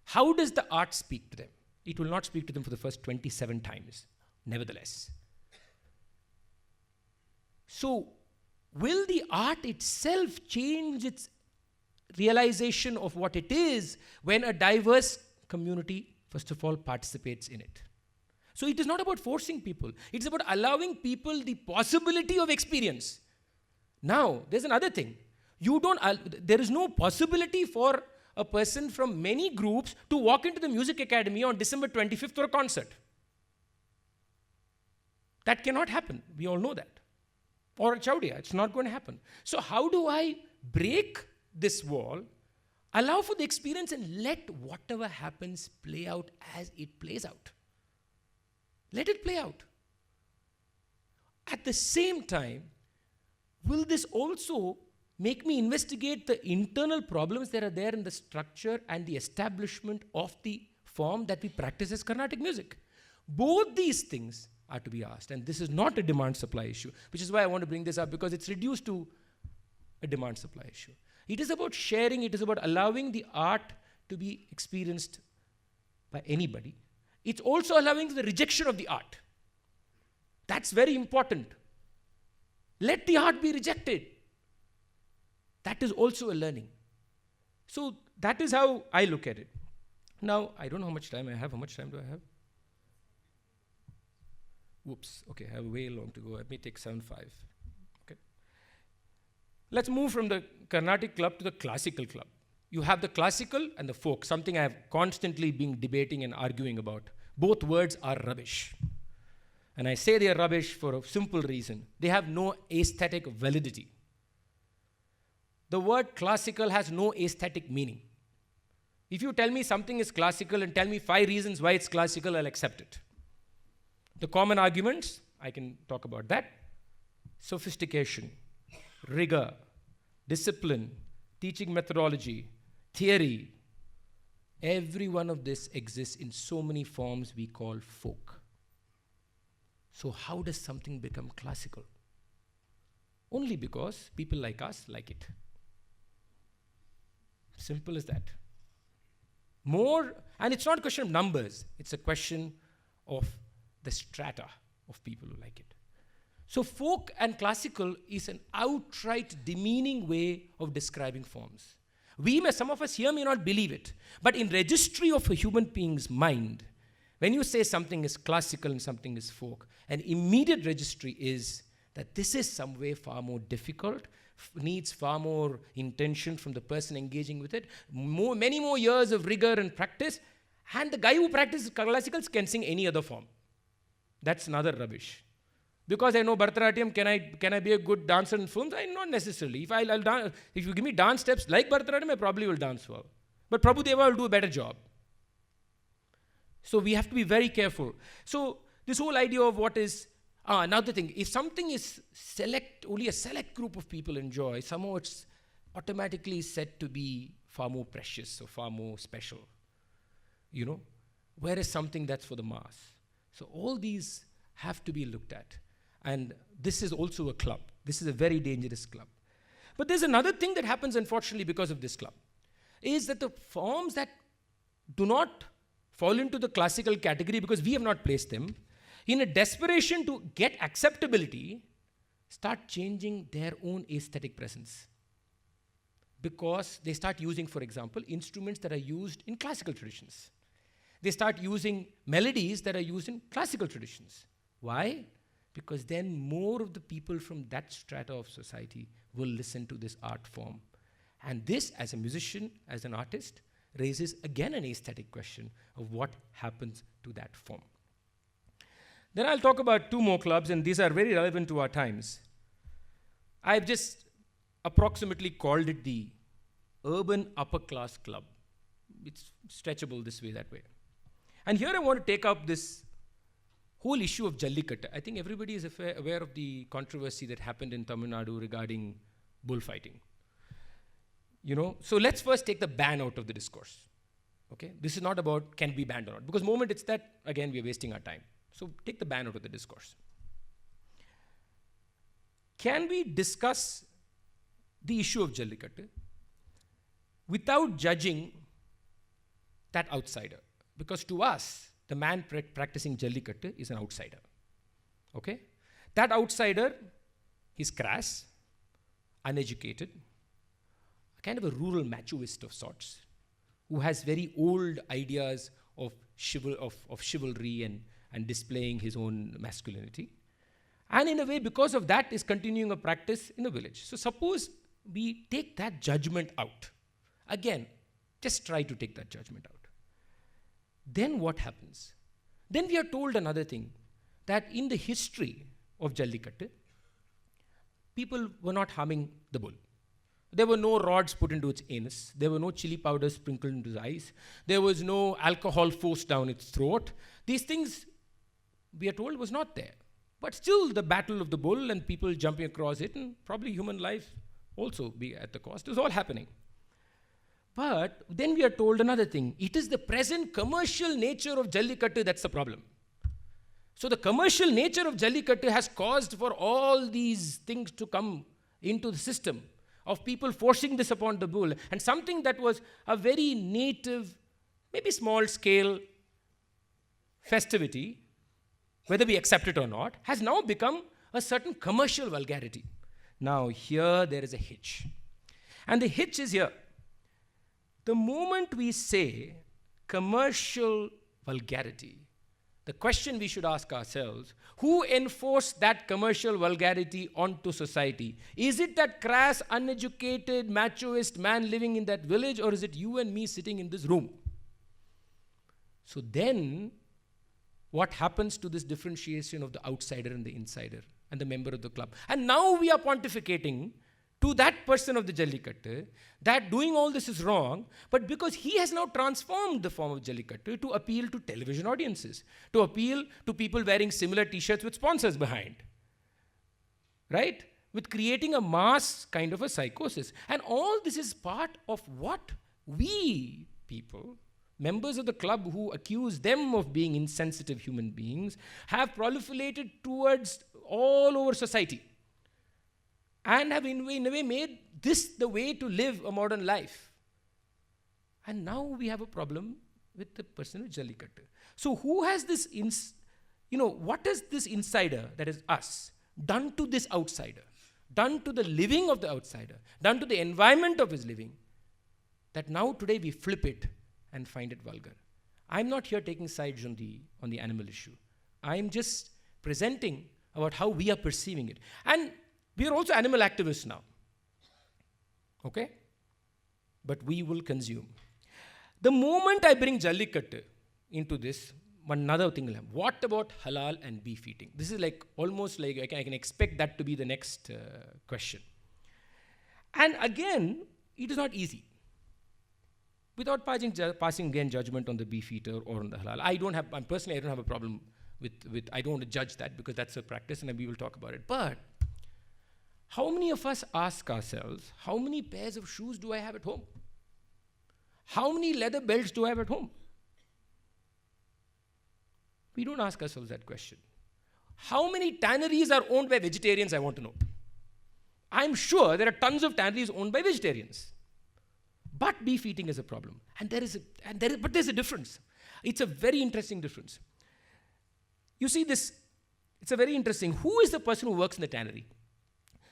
How does the art speak to them? It will not speak to them for the first 27 times, nevertheless. So, will the art itself change its realization of what it is when a diverse community, first of all, participates in it? So it is not about forcing people. It's about allowing people the possibility of experience. Now, there's another thing. There is no possibility for a person from many groups to walk into the music academy on December 25th for a concert. That cannot happen. We all know that. Or Chaudia, it's not going to happen. So how do I break this wall, allow for the experience, and let whatever happens play out as it plays out? Let it play out. At the same time, will this also make me investigate the internal problems that are there in the structure and the establishment of the form that we practice as Carnatic music. Both these things are to be asked, and this is not a demand-supply issue, which is why I want to bring this up, because it's reduced to a demand-supply issue. It is about sharing, it is about allowing the art to be experienced by anybody. It's also allowing the rejection of the art. That's very important. Let the art be rejected. That is also a learning. So that is how I look at it. Now, I don't know how much time I have. How much time do I have? Whoops. Okay, I have way long to go. Let me take 7:5. Okay. Let's move from the Carnatic club to the classical club. You have the classical and the folk, something I have constantly been debating and arguing about. Both words are rubbish. And I say they are rubbish for a simple reason. They have no aesthetic validity. The word classical has no aesthetic meaning. If you tell me something is classical and tell me 5 reasons why it's classical, I'll accept it. The common arguments, I can talk about that. Sophistication, rigor, discipline, teaching methodology, theory. Every one of this exists in so many forms we call folk. So how does something become classical? Only because people like us like it. Simple as that. More, and it's not a question of numbers, it's a question of the strata of people who like it. So folk and classical is an outright demeaning way of describing forms. Some of us here may not believe it, but in registry of a human being's mind, when you say something is classical and something is folk, an immediate registry is that this is some way far more difficult, needs far more intention from the person engaging with it, many more years of rigor and practice, and the guy who practices classicals can sing any other form. That's another rubbish. Because I know Bharatanatyam, can I be a good dancer in films? Not necessarily. If you give me dance steps like Bharatanatyam, I probably will dance well. But Prabhu Deva will do a better job. So we have to be very careful. So this whole idea of what is, another thing, if something is only a select group of people enjoy, somehow it's automatically said to be far more precious or far more special. Whereas something that's for the mass. So all these have to be looked at. And this is also a club. This is a very dangerous club. But there's another thing that happens, unfortunately, because of this club, is that the forms that do not fall into the classical category because we have not placed them, in a desperation to get acceptability, start changing their own aesthetic presence. Because they start using, for example, instruments that are used in classical traditions. They start using melodies that are used in classical traditions. Why? Because then more of the people from that strata of society will listen to this art form. And this, as a musician, as an artist, raises again an aesthetic question of what happens to that form. Then I'll talk about 2 more clubs, and these are very relevant to our times. I've just approximately called it the urban upper class club. It's stretchable this way, that way. And here I want to take up this whole issue of Jallikattu. I think everybody is aware of the controversy that happened in Tamil Nadu regarding bullfighting. So let's first take the ban out of the discourse. Okay? This is not about can be banned or not. Because the moment it's that, again, we're wasting our time. So take the ban out of the discourse. Can we discuss the issue of Jallikattu without judging that outsider? Because to us, the man practicing Jallikattu is an outsider. Okay? That outsider is crass, uneducated, kind of a rural machoist of sorts, who has very old ideas of chivalry and displaying his own masculinity. And in a way, because of that, is continuing a practice in the village. So suppose we take that judgment out. Again, just try to take that judgment out. Then what happens? Then we are told another thing, that in the history of Jallikattu, people were not harming the bull. There were no rods put into its anus. There were no chili powder sprinkled into its eyes. There was no alcohol forced down its throat. These things, we are told, was not there. But still the battle of the bull and people jumping across it, and probably human life also be at the cost. It was all happening. But then we are told another thing. It is the present commercial nature of Jallikattu that's the problem. So the commercial nature of Jallikattu has caused for all these things to come into the system of people forcing this upon the bull. And something that was a very native, maybe small scale festivity, whether we accept it or not, has now become a certain commercial vulgarity. Now here there is a hitch. And the hitch is here. The moment we say commercial vulgarity, the question we should ask ourselves, who enforced that commercial vulgarity onto society? Is it that crass, uneducated, machoist man living in that village, or is it you and me sitting in this room? So then, what happens to this differentiation of the outsider and the insider and the member of the club? And now we are pontificating to that person of the Jallikattu that doing all this is wrong, but because he has now transformed the form of Jallikattu to appeal to television audiences, to appeal to people wearing similar t-shirts with sponsors behind, right? With creating a mass kind of a psychosis. And all this is part of what we people, members of the club who accuse them of being insensitive human beings, have proliferated towards all over society. And have in a way made this the way to live a modern life. And now we have a problem with the person of Jallikattu. So who has this, what has this insider, that is us, done to this outsider, done to the living of the outsider, done to the environment of his living, that now today we flip it and find it vulgar? I'm not here taking sides on the animal issue. I'm just presenting about how we are perceiving it. And we are also animal activists now. Okay? But we will consume. The moment I bring Jallikattu into this, another thing will happen. What about halal and beef eating? This is like almost like I can expect that to be the next question. And again, it is not easy. Without passing again judgment on the beef eater or on the halal. Personally, I don't have a problem with I don't want to judge that because that's a practice and we will talk about it. But how many of us ask ourselves, how many pairs of shoes do I have at home? How many leather belts do I have at home? We don't ask ourselves that question. How many tanneries are owned by vegetarians, I want to know. I'm sure there are tons of tanneries owned by vegetarians. But beef eating is a problem. But there's a difference. It's a very interesting difference. You see this, it's a very interesting, who is the person who works in the tannery?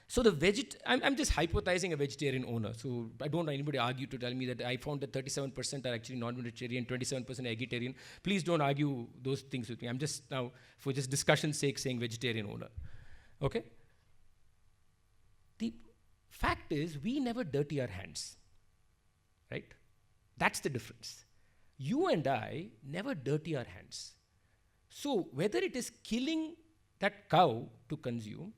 So I'm just hypothesizing a vegetarian owner. So I don't want anybody argue to tell me that I found that 37% are actually non-vegetarian, 27% vegetarian. Please don't argue those things with me. I'm just now, for just discussion's sake, saying vegetarian owner. Okay? The fact is, we never dirty our hands. Right? That's the difference. You and I never dirty our hands. So whether it is killing that cow to consume,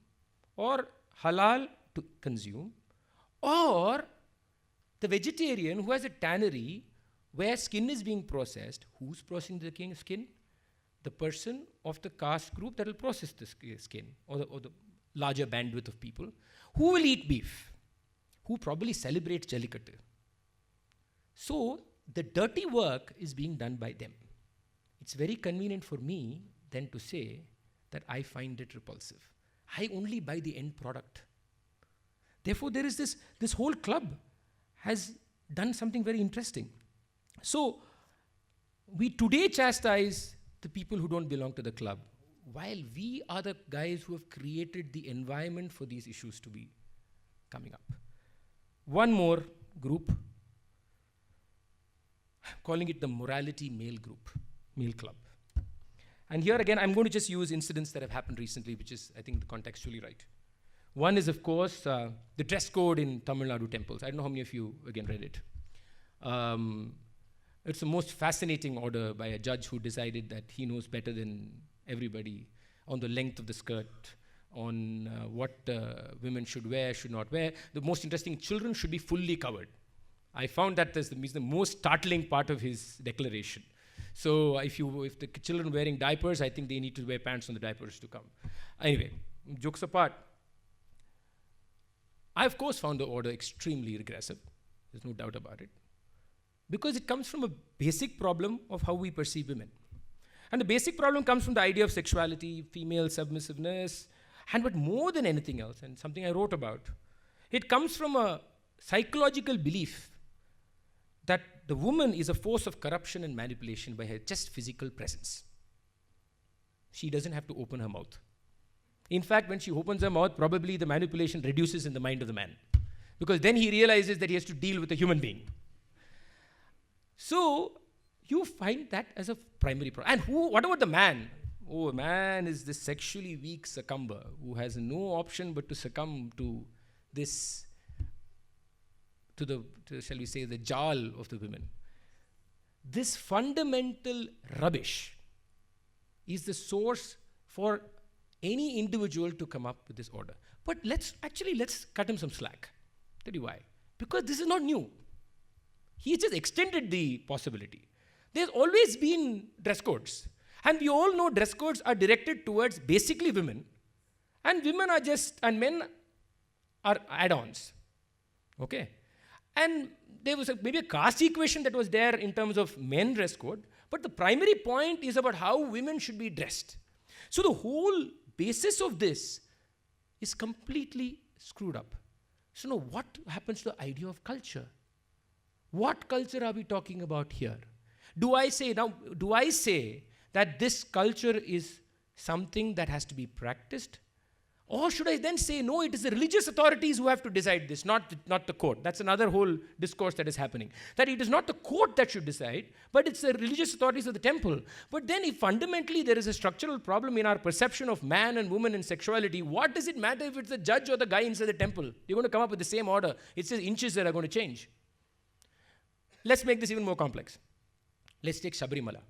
or halal to consume, or the vegetarian who has a tannery where skin is being processed, who's processing the skin? The person of the caste group that will process the skin, or the larger bandwidth of people. Who will eat beef? Who probably celebrates Jallikattu? So the dirty work is being done by them. It's very convenient for me then to say that I find it repulsive. I only buy the end product. Therefore, there is this whole club has done something very interesting. So, we today chastise the people who don't belong to the club, while we are the guys who have created the environment for these issues to be coming up. One more group, I'm calling it the morality male group, male club. And here again, I'm going to just use incidents that have happened recently, which is, I think, contextually right. One is, of course, the dress code in Tamil Nadu temples. I don't know how many of you, again, read it. It's the most fascinating order by a judge who decided that he knows better than everybody on the length of the skirt, on what women should wear, should not wear. The most interesting, children should be fully covered. I found that is the most startling part of his declaration. So if the children wearing diapers, I think they need to wear pants on the diapers to come. Anyway, jokes apart, I, of course, found the order extremely regressive. There's no doubt about it. Because it comes from a basic problem of how we perceive women. And the basic problem comes from the idea of sexuality, female submissiveness, and but more than anything else, and something I wrote about, it comes from a psychological belief that the woman is a force of corruption and manipulation by her just physical presence. She doesn't have to open her mouth. In fact, when she opens her mouth, probably the manipulation reduces in the mind of the man, because then he realizes that he has to deal with a human being. So you find that as a primary problem. And what about the man? Oh, a man is this sexually weak succumber who has no option but to succumb to this, shall we say, the jal of the women. This fundamental rubbish is the source for any individual to come up with this order. But let's cut him some slack. Tell you why. Because this is not new. He just extended the possibility. There's always been dress codes. And we all know dress codes are directed towards basically women. And men are add-ons. Okay? And there was maybe a caste equation that was there in terms of men dress code. But the primary point is about how women should be dressed. So the whole basis of this is completely screwed up. So now what happens to the idea of culture? What culture are we talking about here? Do I say that this culture is something that has to be practiced? Or should I then say, no, it is the religious authorities who have to decide this, not the court. That's another whole discourse that is happening. That it is not the court that should decide, but it's the religious authorities of the temple. But then if fundamentally there is a structural problem in our perception of man and woman and sexuality, what does it matter if it's the judge or the guy inside the temple? You're going to come up with the same order. It's just inches that are going to change. Let's make this even more complex. Let's take Sabrimala.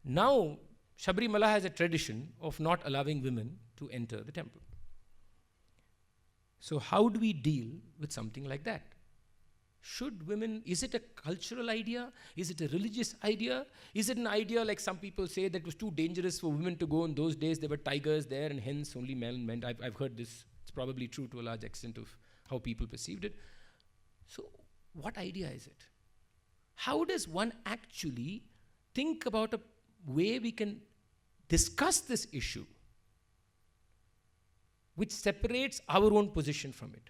Now, Sabrimala has a tradition of not allowing women to enter the temple. So how do we deal with something like that? Should women, is it a cultural idea? Is it a religious idea? Is it an idea like some people say that it was too dangerous for women to go in those days? There were tigers there and hence only men went. I've heard this. It's probably true to a large extent of how people perceived it. So what idea is it? How does one actually think about a way we can discuss this issue which separates our own position from it?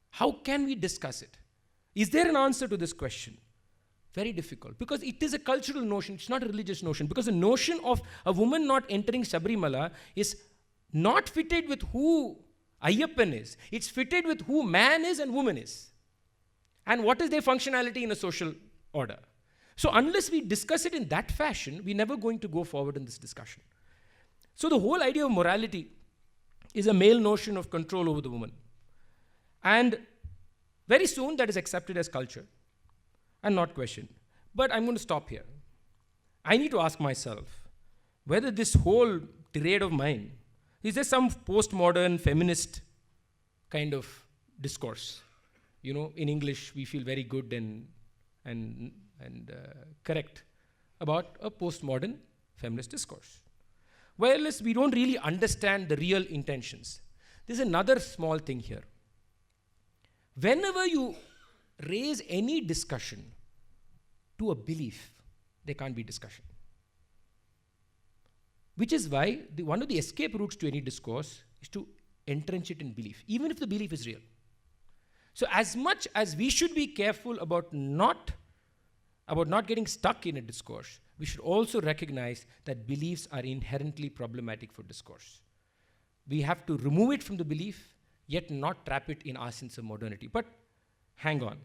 How can we discuss it? Is there an answer to this question? Very difficult, because it is a cultural notion, it's not a religious notion, because the notion of a woman not entering Sabrimala is not fitted with who Ayyappan is. It's fitted with who man is and woman is. And what is their functionality in a social order. So unless we discuss it in that fashion, we're never going to go forward in this discussion. So the whole idea of morality is a male notion of control over the woman. And very soon that is accepted as culture and not questioned. But I'm going to stop here. I need to ask myself whether this whole tirade of mine, is there some postmodern feminist kind of discourse? You know, in English, we feel very good and correct about a postmodern feminist discourse. Whereas we don't really understand the real intentions. There's another small thing here. Whenever you raise any discussion to a belief, there can't be discussion. Which is why one of the escape routes to any discourse is to entrench it in belief, even if the belief is real. So as much as we should be careful about not getting stuck in a discourse, we should also recognize that beliefs are inherently problematic for discourse. We have to remove it from the belief, yet not trap it in our sense of modernity. But hang on,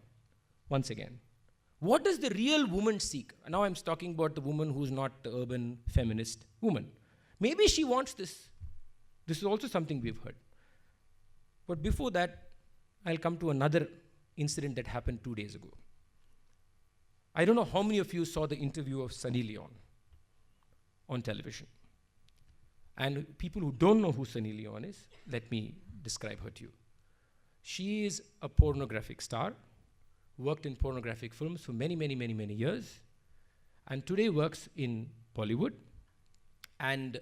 once again. What does the real woman seek? Now I'm talking about the woman who's not the urban feminist woman. Maybe she wants this. This is also something we've heard. But before that, I'll come to another incident that happened 2 days ago. I don't know how many of you saw the interview of Sunny Leon on television. And people who don't know who Sunny Leon is, let me describe her to you. She is a pornographic star, worked in pornographic films for many, many, many, many years, and today works in Bollywood. And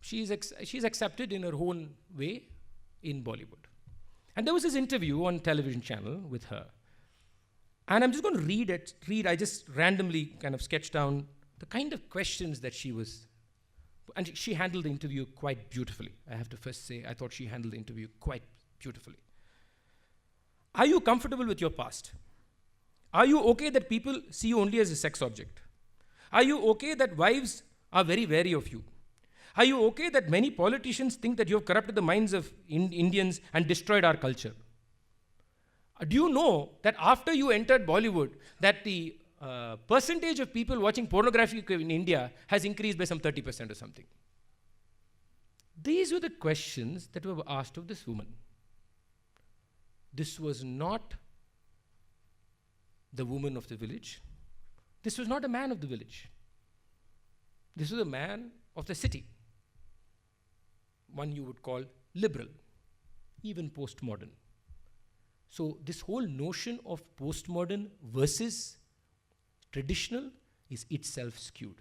she's accepted in her own way in Bollywood. And there was this interview on television channel with her. And I'm just going to read, I just randomly kind of sketched down the kind of questions that she was, and she handled the interview quite beautifully. I have to first say, I thought she handled the interview quite beautifully. Are you comfortable with your past? Are you okay that people see you only as a sex object? Are you okay that wives are very wary of you? Are you okay that many politicians think that you have corrupted the minds of Indians and destroyed our culture? Do you know that after you entered Bollywood, that the percentage of people watching pornography in India has increased by some 30% or something? These were the questions that were asked of this woman. This was not the woman of the village. This was not a man of the village. This was a man of the city. One you would call liberal, even postmodern. So this whole notion of postmodern versus traditional is itself skewed.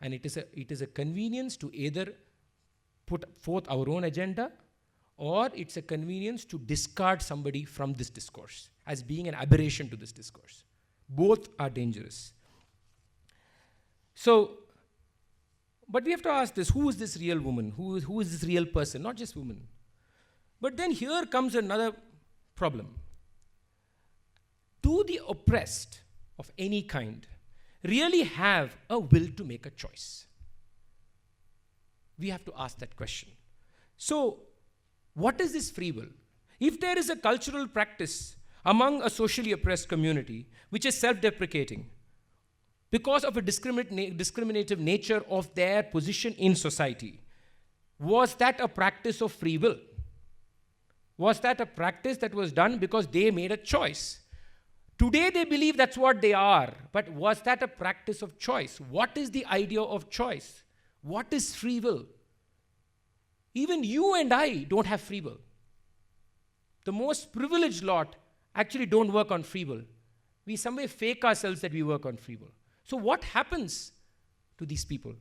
And it is a convenience to either put forth our own agenda, or it's a convenience to discard somebody from this discourse as being an aberration to this discourse. Both are dangerous. So, but we have to ask this, who is this real woman? Who is this real person? Not just woman. But then here comes another problem. Do the oppressed of any kind really have a will to make a choice? We have to ask that question. So, what is this free will? If there is a cultural practice among a socially oppressed community which is self-deprecating because of a discriminative nature of their position in society, was that a practice of free will? Was that a practice that was done because they made a choice? Today they believe that's what they are, but was that a practice of choice? What is the idea of choice? What is free will? Even you and I don't have free will. The most privileged lot actually don't work on free will. We some way fake ourselves that we work on free will. So what happens to these people?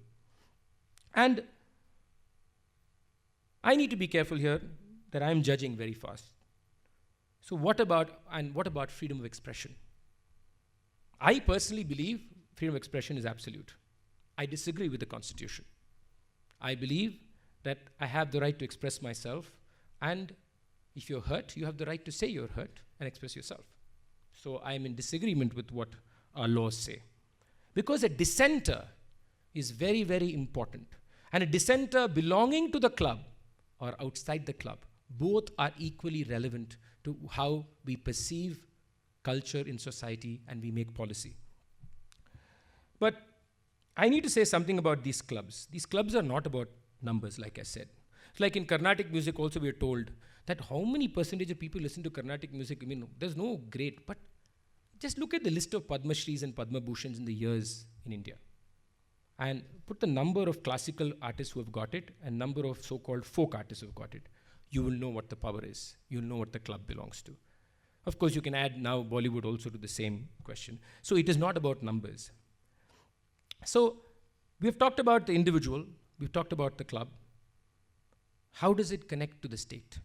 And I need to be careful here that I'm judging very fast. So what about freedom of expression? I personally believe freedom of expression is absolute. I disagree with the Constitution. I believe that I have the right to express myself, and if you're hurt, you have the right to say you're hurt and express yourself. So I'm in disagreement with what our laws say. Because a dissenter is very, very important. And a dissenter belonging to the club or outside the club, both are equally relevant to how we perceive culture in society and we make policy. But I need to say something about these clubs. These clubs are not about numbers, like I said. It's like in Karnatic music also we are told that how many percentage of people listen to Karnatic music, I mean, there's no great, but just look at the list of Padma Shris and Padma Bhushans in the years in India. And put the number of classical artists who have got it and number of so-called folk artists who have got it. You will know what the power is. You'll know what the club belongs to. Of course, you can add now Bollywood also to the same question. So it is not about numbers. So we've talked about the individual. We've talked about the club. How does it connect to the state?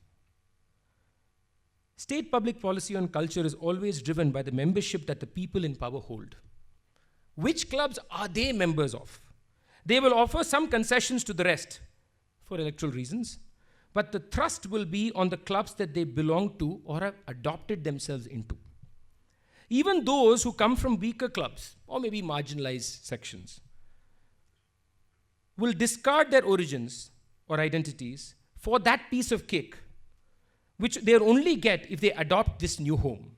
State public policy on culture is always driven by the membership that the people in power hold. Which clubs are they members of? They will offer some concessions to the rest for electoral reasons, but the thrust will be on the clubs that they belong to or have adopted themselves into. Even those who come from weaker clubs or maybe marginalized sections will discard their origins or identities for that piece of cake, which they'll only get if they adopt this new home.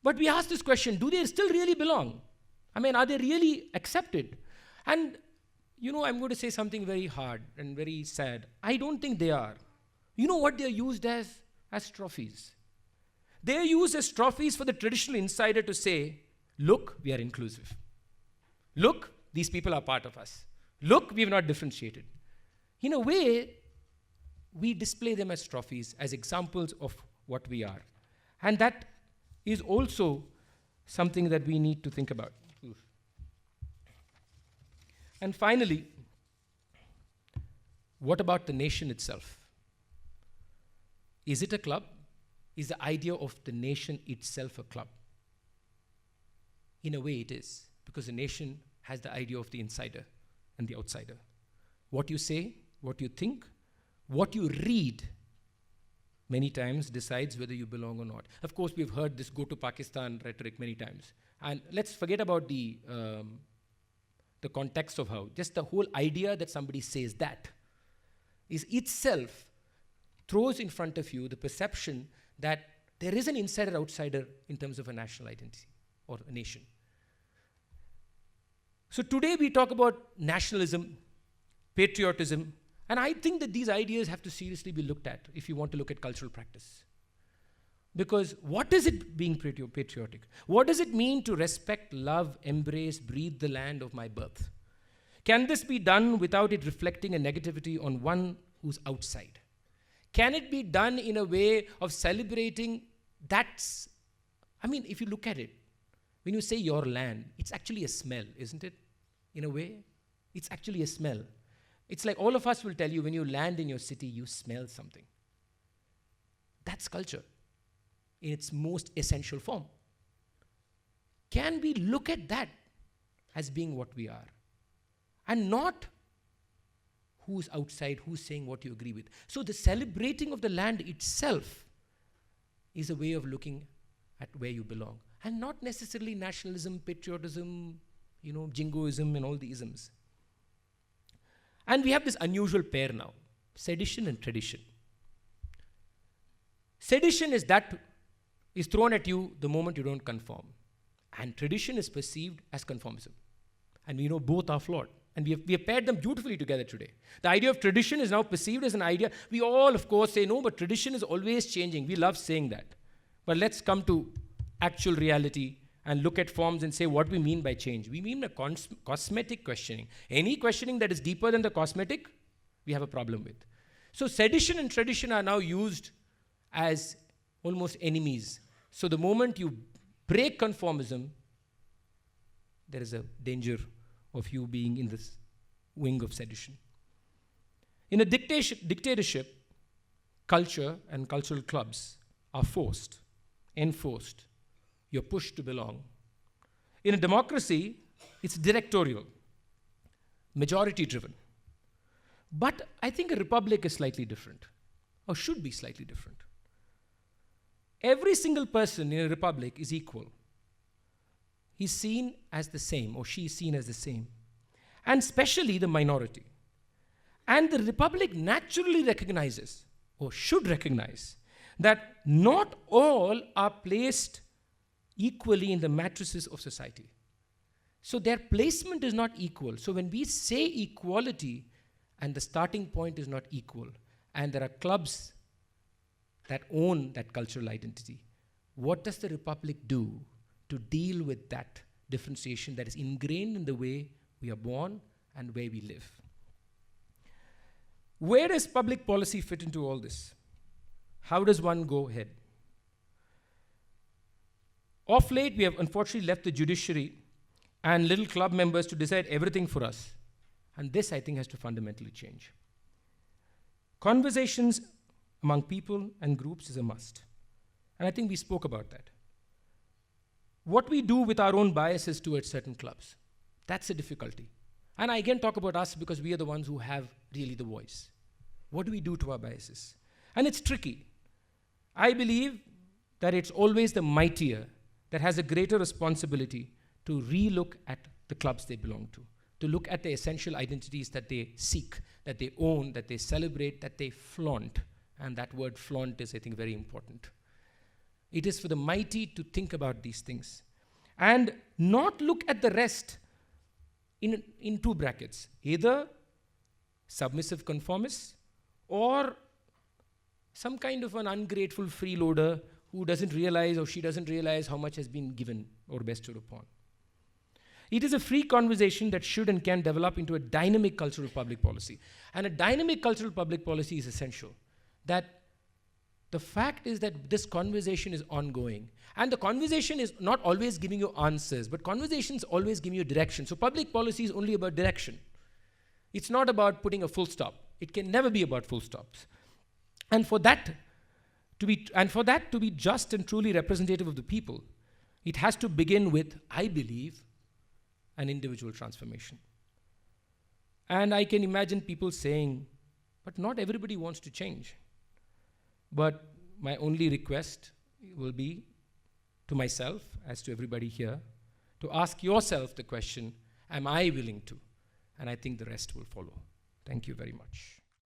But we ask this question, do they still really belong? I mean, are they really accepted? And, you know, I'm going to say something very hard and very sad. I don't think they are. You know what they're used as? As trophies. They're used as trophies for the traditional insider to say, look, we are inclusive. Look, these people are part of us. Look, we have not differentiated. In a way, we display them as trophies, as examples of what we are. And that is also something that we need to think about. And finally, what about the nation itself? Is it a club? Is the idea of the nation itself a club? In a way it is, because the nation has the idea of the insider and the outsider. What you say, what you think, what you read many times decides whether you belong or not. Of course, we've heard this go to Pakistan rhetoric many times. And let's forget about the context of how. Just the whole idea that somebody says that is itself throws in front of you the perception that there is an insider-outsider in terms of a national identity or a nation. So today we talk about nationalism, patriotism, and I think that these ideas have to seriously be looked at if you want to look at cultural practice. Because what is it being patriotic? What does it mean to respect, love, embrace, breathe the land of my birth? Can this be done without it reflecting a negativity on one who's outside? Can it be done in a way of celebrating if you look at it, when you say your land, it's actually a smell, isn't it? In a way, it's actually a smell. It's like all of us will tell you when you land in your city, you smell something. That's culture in its most essential form. Can we look at that as being what we are? And not who's outside, who's saying what you agree with. So the celebrating of the land itself is a way of looking at where you belong. And not necessarily nationalism, patriotism, jingoism and all the isms. And we have this unusual pair now, sedition and tradition. Sedition is thrown at you the moment you don't conform. And tradition is perceived as conformism. And we know both are flawed. And we have paired them beautifully together today. The idea of tradition is now perceived as an idea. We all, of course, say, no, but tradition is always changing. We love saying that. But let's come to actual reality and look at forms and say what we mean by change. We mean a cosmetic questioning. Any questioning that is deeper than the cosmetic, we have a problem with. So sedition and tradition are now used as almost enemies. So the moment you break conformism, there is a danger of you being in this wing of sedition. In a dictatorship, culture and cultural clubs are enforced. You're pushed to belong. In a democracy, it's directorial, majority-driven. But I think a republic is slightly different, or should be slightly different. Every single person in a republic is equal. He's seen as the same, or she is seen as the same. And especially the minority. And the republic naturally recognizes, or should recognize, that not all are placed equally in the matrices of society. So their placement is not equal. So when we say equality, and the starting point is not equal, and there are clubs that own that cultural identity, what does the republic do to deal with that differentiation that is ingrained in the way we are born and where we live? Where does public policy fit into all this? How does one go ahead? Of late, we have unfortunately left the judiciary and little club members to decide everything for us. And this, I think, has to fundamentally change. Conversations among people and groups is a must. And I think we spoke about that. What we do with our own biases towards certain clubs, that's a difficulty. And I again talk about us because we are the ones who have really the voice. What do we do to our biases? And it's tricky. I believe that it's always the mightier that has a greater responsibility to re-look at the clubs they belong to look at the essential identities that they seek, that they own, that they celebrate, that they flaunt. And that word flaunt is, I think, very important. It is for the mighty to think about these things and not look at the rest in two brackets, either submissive conformists or some kind of an ungrateful freeloader who doesn't realize or she doesn't realize how much has been given or bestowed upon. It is a free conversation that should and can develop into a dynamic cultural public policy. And a dynamic cultural public policy is essential. That the fact is that this conversation is ongoing. And the conversation is not always giving you answers, but conversations always give you direction. So public policy is only about direction. It's not about putting a full stop. It can never be about full stops. And for that, And for that to be just and truly representative of the people, it has to begin with, I believe, an individual transformation. And I can imagine people saying, but not everybody wants to change. But my only request will be to myself, as to everybody here, to ask yourself the question, am I willing to? And I think the rest will follow. Thank you very much.